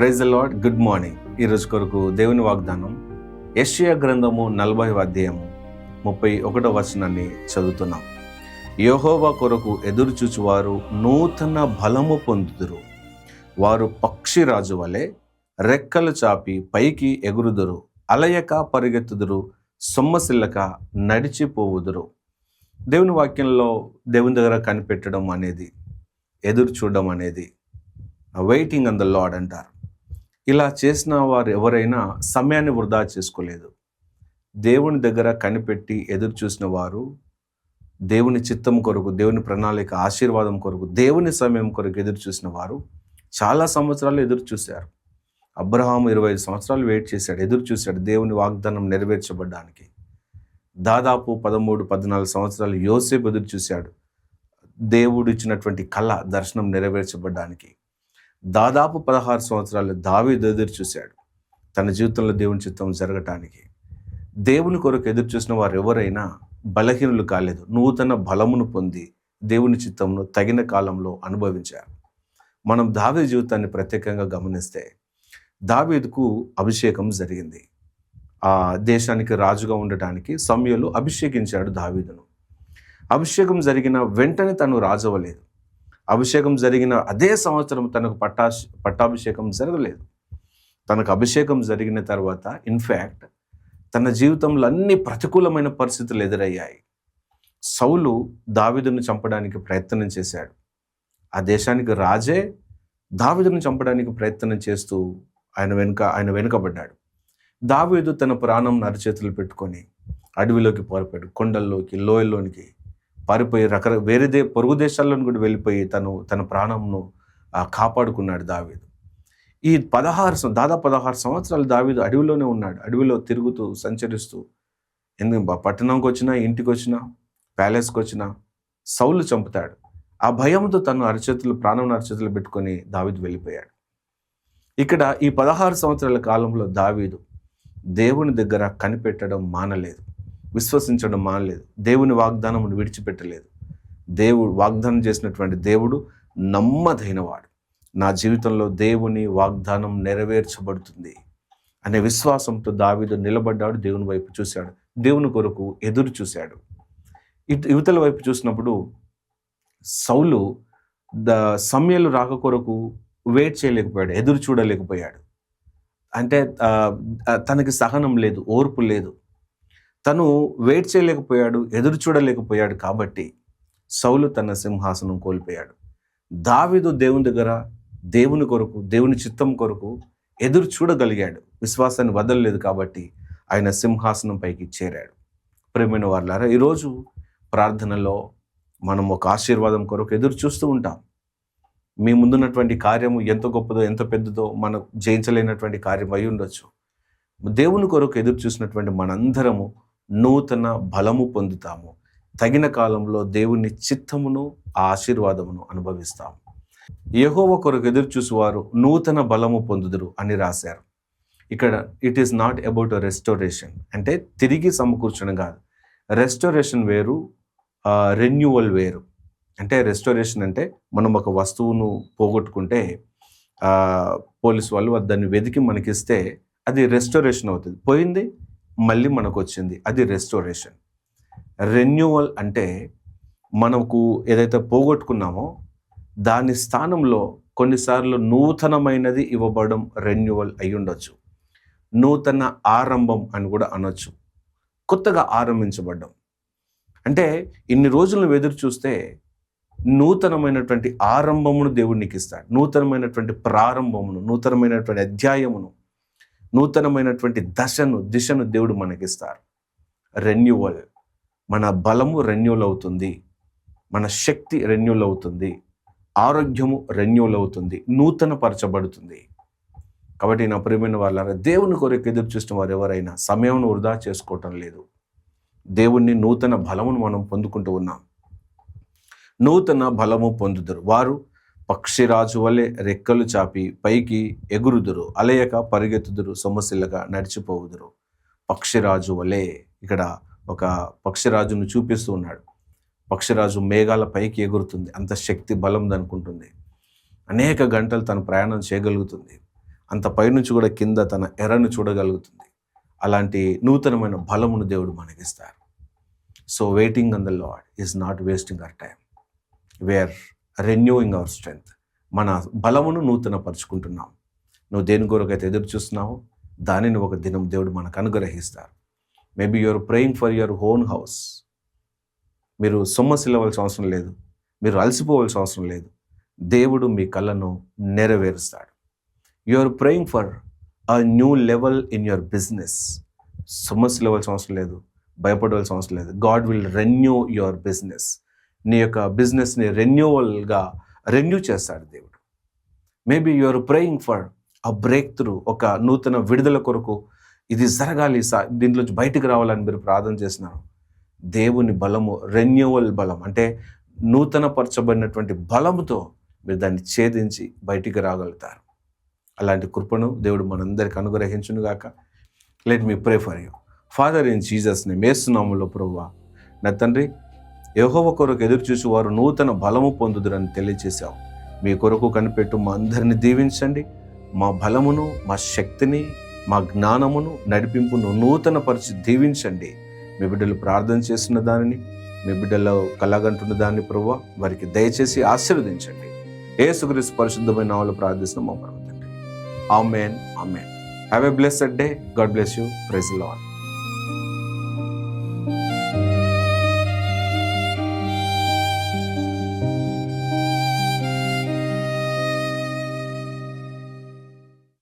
Praise the lord. Good morning. ఈరోజు కొరకు దేవుని వాగ్దానం యెషయా గ్రంథము 40వ అధ్యాయము 31వ వచనాన్ని చదువుతున్నాం. యెహోవా కొరకు ఎదురు చూచువారు నూతన బలము పొందుదురు. వారు పక్షిరాజు వలె రెక్కలు చాపి పైకి ఎగురుదురు. అలయక పరిగెత్తుదురు, సొమ్మసిల్లక నడిచిపోవుదురు. దేవుని వాక్యంలో దేవుని దగ్గర కనిపెట్టడం అనేది, ఎదురు చూడడం అనేది వెయిటింగ్ ఆన్ ద లార్డ్ అంటారు. ఇలా చేసిన వారు ఎవరైనా సమయాన్ని వృధా చేసుకోలేదు. దేవుని దగ్గర కనిపెట్టి ఎదురు చూసిన వారు దేవుని చిత్తం కొరకు, దేవుని ప్రణాళిక, ఆశీర్వాదం కొరకు, దేవుని సమయం కొరకు ఎదురు చూసిన వారు చాలా సంవత్సరాలు ఎదురు చూశారు. అబ్రహాము 25 సంవత్సరాలు వెయిట్ చేశాడు, ఎదురు చూశాడు దేవుని వాగ్దానం నెరవేర్చబడ్డానికి. దాదాపు 13-14 సంవత్సరాలు యోసేపు ఎదురు చూశాడు దేవుడు ఇచ్చినటువంటి కళ, దర్శనం నెరవేర్చబడ్డానికి. దాదాపు 16 సంవత్సరాలు దావీదు ఎదురు చూశాడు తన జీవితంలో దేవుని చిత్తం జరగటానికి. దేవుని కొరకు ఎదురు చూసిన వారు ఎవరైనా బలహీనులు కాలేదు, నూతన బలమును పొంది దేవుని చిత్తంను తగిన కాలంలో అనుభవించారు. మనం దావీదు జీవితాన్ని ప్రత్యేకంగా గమనిస్తే, దావీదుకు అభిషేకం జరిగింది. ఆ దేశానికి రాజుగా ఉండటానికి సమూయేలు అభిషేకించాడు దావీదును. అభిషేకం జరిగిన వెంటనే తను రాజు అవ్వలేదు. అభిషేకం జరిగిన అదే సంవత్సరం తనకు పట్టాభిషేకం జరగలేదు. తనకు అభిషేకం జరిగిన తర్వాత ఇన్ఫ్యాక్ట్ తన జీవితంలో అన్ని ప్రతికూలమైన పరిస్థితులు ఎదురయ్యాయి. సౌలు దావీదును చంపడానికి ప్రయత్నం చేశాడు. ఆ దేశానికి రాజే దావీదును చంపడానికి ప్రయత్నం చేస్తూ ఆయన వెనుకబడ్డాడు. దావీదు తన ప్రాణం అరచేతులు పెట్టుకొని అడవిలోకి పారిపోయాడు, కొండల్లోకి, లోయల్లోనికి పారిపోయి పొరుగు దేశాల్లోని కూడా వెళ్ళిపోయి తన ప్రాణంను కాపాడుకున్నాడు దావీదు. ఈ దాదాపు 16 సంవత్సరాలు దావీదు అడవిలోనే ఉన్నాడు. అడవిలో తిరుగుతూ, సంచరిస్తూ, పట్టణంకి వచ్చినా, ఇంటికి వచ్చినా, ప్యాలెస్కి వచ్చినా సౌలు చంపుతాడు. ఆ భయంతో ప్రాణం అరచేతులు పెట్టుకొని దావీదు వెళ్ళిపోయాడు. ఇక్కడ ఈ 16 సంవత్సరాల కాలంలో దావీదు దేవుని దగ్గర కనిపెట్టడం మానలేదు, విశ్వసించడం మానలేదు, దేవుని వాగ్దానమును విడిచిపెట్టలేదు. దేవుడు వాగ్దానం చేసినటువంటి దేవుడు నమ్మదైనవాడు. నా జీవితంలో దేవుని వాగ్దానం నెరవేర్చబడుతుంది అనే విశ్వాసంతో దావీదు నిలబడ్డాడు, దేవుని వైపు చూశాడు, దేవుని కొరకు ఎదురు చూశాడు. యువతల వైపు చూసినప్పుడు సౌలు సమూయేలు రాక కొరకు వెయిట్ చేయలేకపోయాడు, ఎదురు చూడలేకపోయాడు. అంటే తనకి సహనం లేదు, ఓర్పు లేదు. తను వెయిట్ చేయలేకపోయాడు, ఎదురు చూడలేకపోయాడు. కాబట్టి సౌలు తన సింహాసనం కోల్పోయాడు. దావీదు దేవుని దగ్గర, దేవుని కొరకు, దేవుని చిత్తం కొరకు ఎదురు చూడగలిగాడు. విశ్వాసాన్ని వదలలేదు కాబట్టి ఆయన సింహాసనం పైకి చేరాడు. ప్రియమైన వారులారా, ఈరోజు ప్రార్థనలో మనం ఒక ఆశీర్వాదం కొరకు ఎదురు చూస్తూ ఉంటాం. మీ ముందున్నటువంటి కార్యము ఎంత గొప్పదో, ఎంత పెద్దదో, మనం జయించలేనటువంటి కార్యం అయి ఉండొచ్చు. దేవుని కొరకు ఎదురు చూసినటువంటి మనందరము నూతన బలము పొందుతాము. తగిన కాలంలో దేవుని చిత్తమును, ఆ ఆశీర్వాదమును అనుభవిస్తాము. యెహోవా కొరకు ఎదురు చూసేవారు నూతన బలము పొందుదురు అని రాశారు. ఇక్కడ it is not about restoration, అంటే తిరిగి సమకూర్చడం కాదు. రెస్టోరేషన్ వేరు, రెన్యూవల్ వేరు. అంటే రెస్టోరేషన్ అంటే మనం ఒక వస్తువును పోగొట్టుకుంటే పోలీసు వాళ్ళు దాన్ని వెతికి మనకిస్తే అది రెస్టోరేషన్ అవుతుంది. పోయింది, మళ్ళీ మనకు వచ్చింది, అది రెస్టోరేషన్. రెన్యూవల్ అంటే మనకు ఏదైతే పోగొట్టుకున్నామో దాని స్థానంలో కొన్నిసార్లు నూతనమైనది ఇవ్వబడడం రెన్యూవల్ అయి ఉండొచ్చు. నూతన ఆరంభం అని కూడా అనొచ్చు. కొత్తగా ఆరంభించబడ్డం అంటే ఇన్ని రోజులను ఎదురు చూస్తే నూతనమైనటువంటి ఆరంభమును దేవుడు నీకు ఇస్తాడు. నూతనమైనటువంటి ప్రారంభమును, నూతనమైనటువంటి అధ్యాయమును, నూతనమైనటువంటి దిశను దేవుడు మనకిస్తారు. రెన్యూవల్, మన బలము రెన్యూవల్ అవుతుంది, మన శక్తి రెన్యూవల్ అవుతుంది, ఆరోగ్యము రెన్యూవల్ అవుతుంది, నూతన పరచబడుతుంది. కాబట్టి నా ప్రియమైన వాళ్ళారా, దేవుని కొరకు ఎదురు చూసిన వారు ఎవరైనా సమయం వృధా చేసుకోవటం లేదు. దేవుణ్ణి నూతన బలమును మనం పొందుకుంటూ ఉన్నాం. నూతన బలము పొందుదురు. వారు పక్షిరాజు వలె రెక్కలు చాపి పైకి ఎగురుదురు. అలయక పరిగెత్తుదురు, సొమ్మసిల్లగా నడిచిపోవుదురు. పక్షిరాజు వలె, ఇక్కడ ఒక పక్షిరాజును చూపిస్తూ ఉన్నాడు. పక్షిరాజు మేఘాల పైకి ఎగురుతుంది, అంత శక్తి బలం అనుకుంటుంది. అనేక గంటలు తను ప్రయాణం చేయగలుగుతుంది. అంత పైనుంచి కూడా కింద తన ఎరను చూడగలుగుతుంది. అలాంటి నూతనమైన బలమును దేవుడు మనకిస్తారు. So waiting on the Lord is not wasting our time. We're renewing our strength. మన బలమును నూతన పరుచుకుంటున్నాం. నువ్వు దేని కొరకైతే ఎదురు చూస్తున్నావో దానిని ఒక దినం దేవుడు మనకు అనుగ్రహిస్తారు. Maybe you're praying for your own house. మీరు సొమ్మసిల్లవలసిన అవసరం లేదు, మీరు అలసిపోవలసిన అవసరం లేదు. దేవుడు మీ కళ్ళను నెరవేరుస్తాడు. You're praying for a new level in your business. సొమ్మసిల్లవలసిన అవసరం లేదు, భయపడవలసిన అవసరం లేదు. God will renew your business. నీ యొక్క బిజినెస్ని రెన్యూ చేస్తాడు దేవుడు. Maybe you're praying for a breakthrough, ఒక నూతన విడుదల కొరకు ఇది జరగాలి, దీంట్లోంచి బయటికి రావాలని మీరు ప్రార్థన చేస్తున్నారు. దేవుని బలము, రెన్యూవల్ బలం అంటే నూతన పరచబడినటువంటి బలముతో మీరు దాన్ని ఛేదించి బయటికి రాగలుగుతారు. అలాంటి కృపను దేవుడు మనందరికి అనుగ్రహించును గాక. Let me pray for you. Father, in Jesus name, Yesu నామములో ప్రభువా, నా తండ్రి, యెహోవా కొరకు ఎదురు చూసి వారు నూతన బలము పొందుదురని తెలియజేశావు. మీ కొరకు కనిపెట్టు మా అందరిని దీవించండి. మా బలమును, మా శక్తిని, మా జ్ఞానమును, నడిపింపును నూతన పరిచి దీవించండి. మీ బిడ్డలు ప్రార్థన చేస్తున్న దానిని, మీ బిడ్డలో కలగంటున్న దాన్ని ప్రభువా వారికి దయచేసి ఆశీర్వదించండి. యేసుక్రీస్తు పరిశుద్ధమైన నామములో ప్రార్థిస్తున్నాము మా పరమ తండ్రి. Amen, amen. Have a blessed day. God bless you. Praise the lord.